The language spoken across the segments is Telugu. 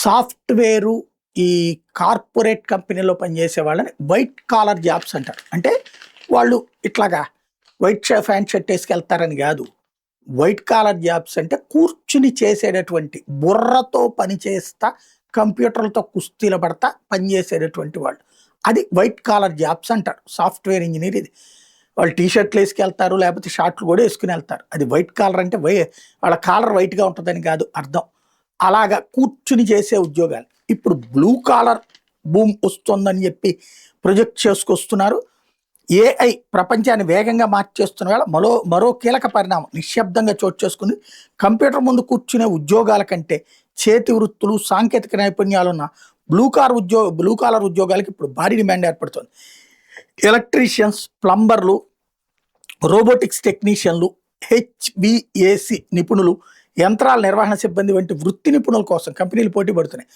సాఫ్ట్‌వేరు, ఈ కార్పొరేట్ కంపెనీలో పనిచేసే వాళ్ళని వైట్ కాలర్ జాబ్స్ అంటారు. అంటే వాళ్ళు ఇట్లాగా ప్యాంట్ షర్ట్ ఏసుకెళ్తారని గాదు. వైట్ కాలర్ జాబ్స్ అంటే కూర్చుని చేసేటటువంటి, బుర్రతో పని చేస్తా, కంప్యూటర్లతో కుస్తీలు పడతా పనిచేసేటటువంటి వాళ్ళు. అది వైట్ కాలర్ జాబ్స్ అంటారు. సాఫ్ట్‌వేర్ ఇంజినీర్ ఇది. వాళ్ళు టీ షర్ట్‌లు ఏసుకెళ్తారు, లేకపోతే షార్ట్‌లు కూడా ఏసుకొనెళ్తారు. అది వైట్ కాలర్ అంటే వాళ్ళ కాలర్ వైట్‌గా ఉంటదని కాదు అర్థం. అలాగా కూర్చుని చేసే ఉద్యోగాలు. ఇప్పుడు బ్లూ కాలర్ బూమ్ వస్తుందని చెప్పి ప్రొజెక్ట్ చేసుకొస్తున్నారు. ఏఐ ప్రపంచాన్ని వేగంగా మార్చేస్తున్న వేళ మరో కీలక పరిణామం నిశ్శబ్దంగా చోటు చేసుకుంది. కంప్యూటర్ ముందు కూర్చునే ఉద్యోగాల కంటే చేతి వృత్తులు, సాంకేతిక నైపుణ్యాలున్న బ్లూ కాలర్ ఉద్యోగాలకి ఇప్పుడు భారీ డిమాండ్ ఏర్పడుతుంది. ఎలక్ట్రీషియన్స్, ప్లంబర్లు, రోబోటిక్స్ టెక్నీషియన్లు, హెచ్‌విఏసీ నిపుణులు, యంత్రాల నిర్వహణ సిబ్బంది వంటి వృత్తి నిపుణుల కోసం కంపెనీలు పోటీ పడుతున్నాయి.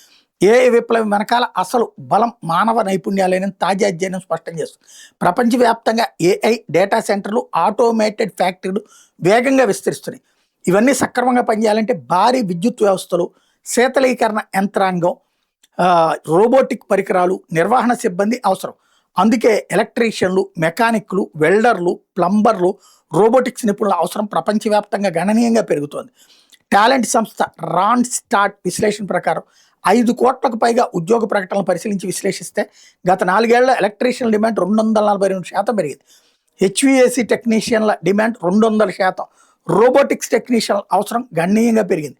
ఏఐ విప్లవం వెనకాల అసలు బలం మానవ నైపుణ్యాలేనని తాజా అధ్యయనం స్పష్టం చేస్తుంది. ప్రపంచవ్యాప్తంగా ఏఐ డేటా సెంటర్లు, ఆటోమేటెడ్ ఫ్యాక్టరీలు వేగంగా విస్తరిస్తున్నాయి. ఇవన్నీ సక్రమంగా పనిచేయాలంటే భారీ విద్యుత్ వ్యవస్థలు, శీతలీకరణ యంత్రాంగం, రోబోటిక్ పరికరాలు, నిర్వహణ సిబ్బంది అవసరం. అందుకే ఎలక్ట్రీషియన్లు, మెకానిక్లు, వెల్డర్లు, ప్లంబర్లు, రోబోటిక్స్ నిపుణుల అవసరం ప్రపంచవ్యాప్తంగా గణనీయంగా పెరుగుతోంది. టాలెంట్ సంస్థ రాండ్‌స్టాట్ విశ్లేషణ ప్రకారం 5 కోట్లకు పైగా ఉద్యోగ ప్రకటనలు పరిశీలించి విశ్లేషిస్తే గత 4 ఏళ్లలో ఎలక్ట్రీషియన్ల డిమాండ్ 242% పెరిగింది. హెచ్‌విఏసీ టెక్నీషియన్ల డిమాండ్ 200%, రోబోటిక్స్ టెక్నీషియన్ల అవసరం గణనీయంగా పెరిగింది.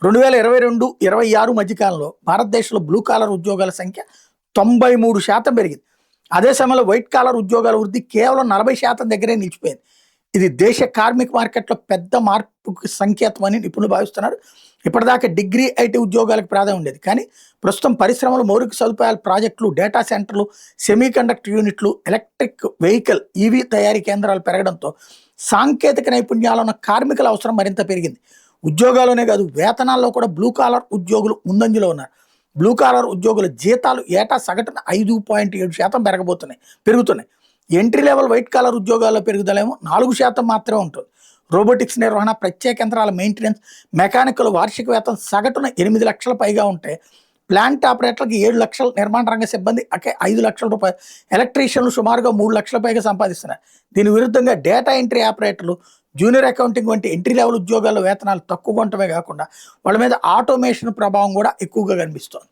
2022-26 మధ్యకాలంలో భారతదేశంలో బ్లూ కాలర్ ఉద్యోగాల సంఖ్య 93% పెరిగింది. అదే సమయంలో వైట్ కాలర్ ఉద్యోగాల వృద్ధి కేవలం 40% దగ్గరే నిలిచిపోయింది. ఇది దేశ కార్మిక మార్కెట్లో పెద్ద మార్పుకి సంకేతం అని నిపుణులు భావిస్తున్నారు. ఇప్పటిదాకా డిగ్రీ ఐటీ ఉద్యోగాలకు ప్రాధాన్యం ఉండేది, కానీ ప్రస్తుతం పరిశ్రమలు, మౌలిక సదుపాయాల ప్రాజెక్టులు, డేటా సెంటర్లు, సెమీకండక్టర్ యూనిట్లు, ఎలక్ట్రిక్ వెహికల్ ఈవీ తయారీ కేంద్రాలు పెరగడంతో సాంకేతిక నైపుణ్యాలు ఉన్న కార్మికుల అవసరం మరింత పెరిగింది. ఉద్యోగాల్లోనే కాదు, వేతనాల్లో కూడా బ్లూ కాలర్ ఉద్యోగులు ముందంజలో ఉన్నారు. బ్లూ కాలర్ ఉద్యోగుల జీతాలు ఏటా సగటున 5.7% పెరుగుతున్నాయి. ఎంట్రీ లెవెల్ వైట్ కాలర్ ఉద్యోగాల్లో పెరుగుదలేమో 4% మాత్రమే ఉంటుంది. రోబోటిక్స్ నిర్వహణ, ప్రత్యేక యంత్రాల మెయింటెనెన్స్, మెకానికల్ వార్షిక వేతనం సగటున 8 లక్షల పైగా ఉంటాయి. ప్లాంట్ ఆపరేటర్లకు 7 లక్షలు, నిర్మాణ రంగ సిబ్బంది 5 లక్షల రూపాయలు, ఎలక్ట్రీషియన్లు సుమారుగా 3 లక్షల పైగా సంపాదిస్తున్నారు. దీని విరుద్ధంగా డేటా ఎంట్రీ ఆపరేటర్లు, జూనియర్ అకౌంటింగ్ వంటి ఎంట్రీ లెవెల్ ఉద్యోగాల్లో వేతనాలు తక్కువగా ఉండటమే కాకుండా వాళ్ళ మీద ఆటోమేషన్ ప్రభావం కూడా ఎక్కువగా కనిపిస్తోంది.